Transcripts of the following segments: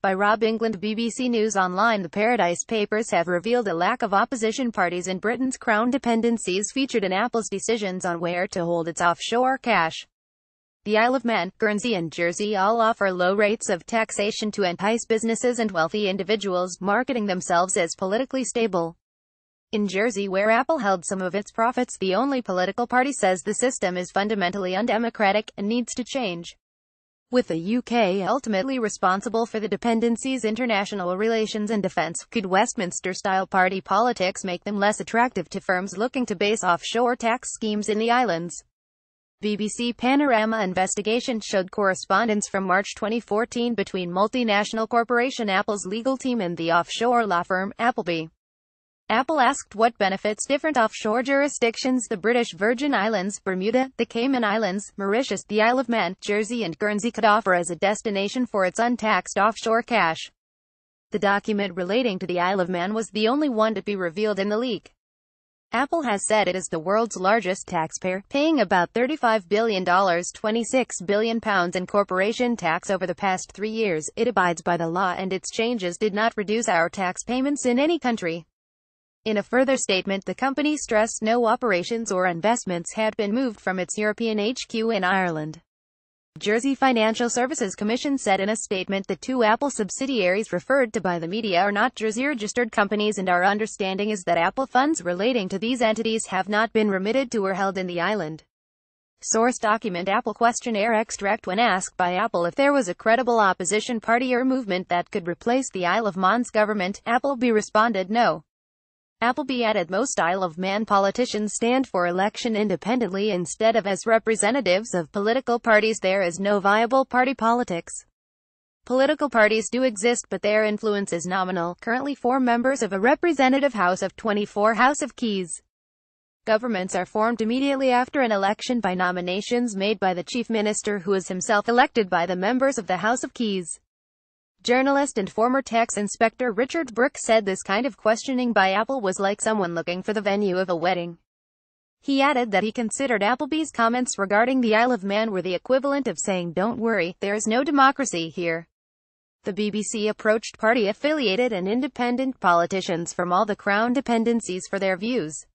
By Rob England, BBC News Online. The Paradise Papers have revealed a lack of opposition parties in Britain's Crown Dependencies featured in Apple's decisions on where to hold its offshore cash. The Isle of Man, Guernsey and Jersey all offer low rates of taxation to entice businesses and wealthy individuals, marketing themselves as politically stable. In Jersey, where Apple held some of its profits, the only political party says the system is fundamentally undemocratic and needs to change. With the UK ultimately responsible for the dependencies' international relations and defence, could Westminster-style party politics make them less attractive to firms looking to base offshore tax schemes in the islands? BBC Panorama investigation showed correspondence from March 2014 between multinational corporation Apple's legal team and the offshore law firm Appleby. Apple asked what benefits different offshore jurisdictions, the British Virgin Islands, Bermuda, the Cayman Islands, Mauritius, the Isle of Man, Jersey and Guernsey could offer as a destination for its untaxed offshore cash. The document relating to the Isle of Man was the only one to be revealed in the leak. Apple has said it is the world's largest taxpayer, paying about $35 billion, £26 billion in corporation tax over the past 3 years. It abides by the law and its changes did not reduce our tax payments in any country. In a further statement, the company stressed no operations or investments had been moved from its European HQ in Ireland. Jersey Financial Services Commission said in a statement that two Apple subsidiaries referred to by the media are not Jersey-registered companies, and our understanding is that Apple funds relating to these entities have not been remitted to or held in the island. Source document. Apple questionnaire extract. When asked by Apple if there was a credible opposition party or movement that could replace the Isle of Man's government, Appleby responded no. Appleby added most Isle of Man politicians stand for election independently instead of as representatives of political parties. There is no viable party politics. Political parties do exist, but their influence is nominal. Currently 4 members of a representative House of 24 House of Keys. Governments are formed immediately after an election by nominations made by the Chief Minister, who is himself elected by the members of the House of Keys. Journalist and former tax inspector Richard Brooke said this kind of questioning by Apple was like someone looking for the venue of a wedding. He added that he considered Appleby's comments regarding the Isle of Man were the equivalent of saying, "Don't worry, there is no democracy here." The BBC approached party-affiliated and independent politicians from all the Crown dependencies for their views.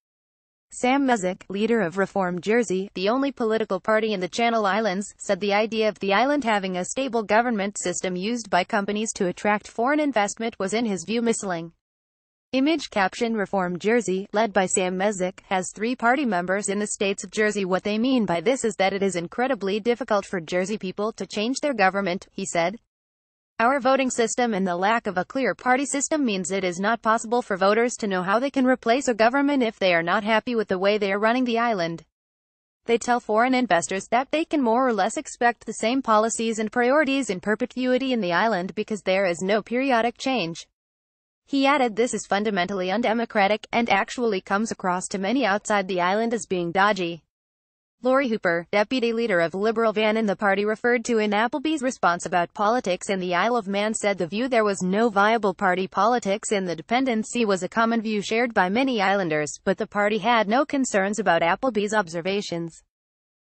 Sam Mezek, leader of Reform Jersey, the only political party in the Channel Islands, said the idea of the island having a stable government system used by companies to attract foreign investment was in his view misleading. Image caption. Reform Jersey, led by Sam Mezek, has 3 party members in the states of Jersey. What they mean by this is that it is incredibly difficult for Jersey people to change their government, he said. Our voting system and the lack of a clear party system means it is not possible for voters to know how they can replace a government if they are not happy with the way they are running the island. They tell foreign investors that they can more or less expect the same policies and priorities in perpetuity in the island because there is no periodic change. He added this is fundamentally undemocratic, and actually comes across to many outside the island as being dodgy. Laurie Hooper, deputy leader of Liberal Van in the party referred to in Appleby's response about politics in the Isle of Man, said the view there was no viable party politics in the dependency was a common view shared by many islanders, but the party had no concerns about Appleby's observations.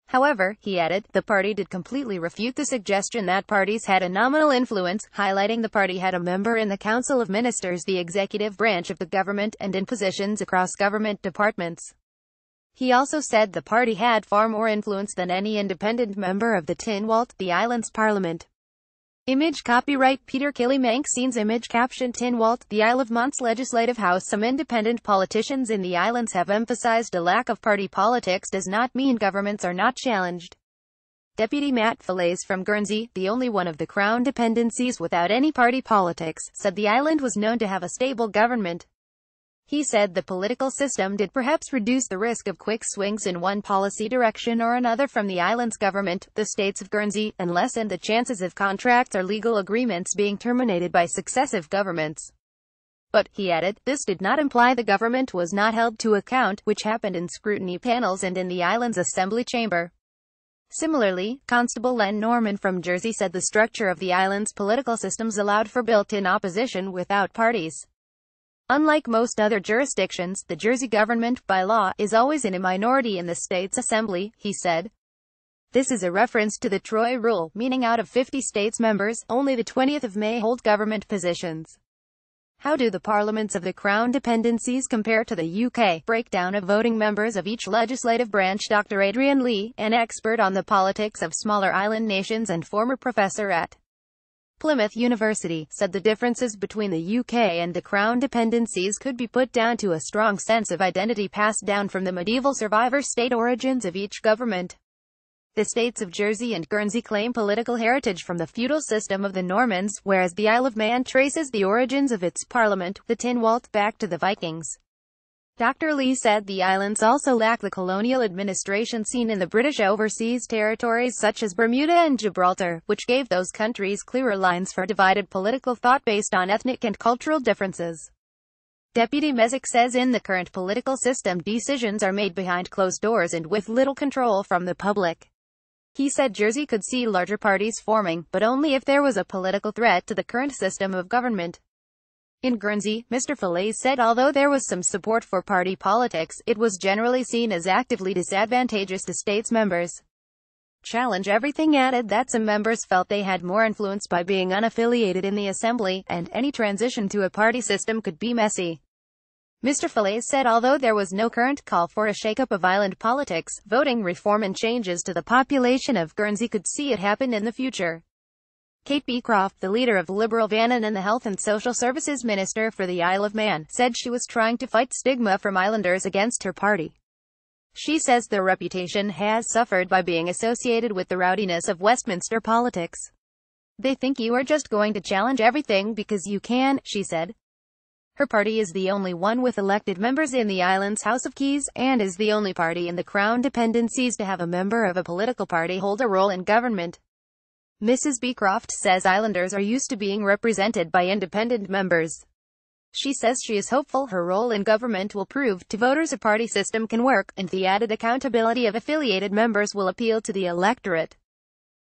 However, he added, the party did completely refute the suggestion that parties had a nominal influence, highlighting the party had a member in the Council of Ministers, the executive branch of the government, and in positions across government departments. He also said the party had far more influence than any independent member of the Tynwald, the island's parliament. Image copyright Peter Killy Scenes. Image caption. Tynwald, the Isle of Man's legislative house. Some independent politicians in the islands have emphasized a lack of party politics does not mean governments are not challenged. Deputy Matt Fillets from Guernsey, the only one of the Crown dependencies without any party politics, said the island was known to have a stable government. He said the political system did perhaps reduce the risk of quick swings in one policy direction or another from the island's government, the states of Guernsey, and lessened the chances of contracts or legal agreements being terminated by successive governments. But, he added, this did not imply the government was not held to account, which happened in scrutiny panels and in the island's assembly chamber. Similarly, Constable Len Norman from Jersey said the structure of the island's political systems allowed for built-in opposition without parties. Unlike most other jurisdictions, the Jersey government, by law, is always in a minority in the state's assembly, he said. This is a reference to the Troy rule, meaning out of 50 states members, only the 20th of May hold government positions. How do the parliaments of the Crown Dependencies compare to the UK? Breakdown of voting members of each legislative branch. Dr. Adrian Lee, an expert on the politics of smaller island nations and former professor at Plymouth University, said the differences between the UK and the Crown Dependencies could be put down to a strong sense of identity passed down from the medieval survivor state origins of each government. The states of Jersey and Guernsey claim political heritage from the feudal system of the Normans, whereas the Isle of Man traces the origins of its parliament, the Tynwald, back to the Vikings. Dr. Lee said the islands also lack the colonial administration seen in the British overseas territories such as Bermuda and Gibraltar, which gave those countries clearer lines for divided political thought based on ethnic and cultural differences. Deputy Mezek says in the current political system decisions are made behind closed doors and with little control from the public. He said Jersey could see larger parties forming, but only if there was a political threat to the current system of government. In Guernsey, Mr. Fillets said although there was some support for party politics, it was generally seen as actively disadvantageous to states members. Challenge Everything added that some members felt they had more influence by being unaffiliated in the assembly, and any transition to a party system could be messy. Mr. Fillets said although there was no current call for a shake-up of island politics, voting reform and changes to the population of Guernsey could see it happen in the future. Kate Beecroft, the leader of Liberal Vannon and the Health and Social Services Minister for the Isle of Man, said she was trying to fight stigma from islanders against her party. She says their reputation has suffered by being associated with the rowdiness of Westminster politics. They think you are just going to challenge everything because you can, she said. Her party is the only one with elected members in the island's House of Keys, and is the only party in the Crown Dependencies to have a member of a political party hold a role in government. Mrs. Beecroft says islanders are used to being represented by independent members. She says she is hopeful her role in government will prove to voters a party system can work, and the added accountability of affiliated members will appeal to the electorate.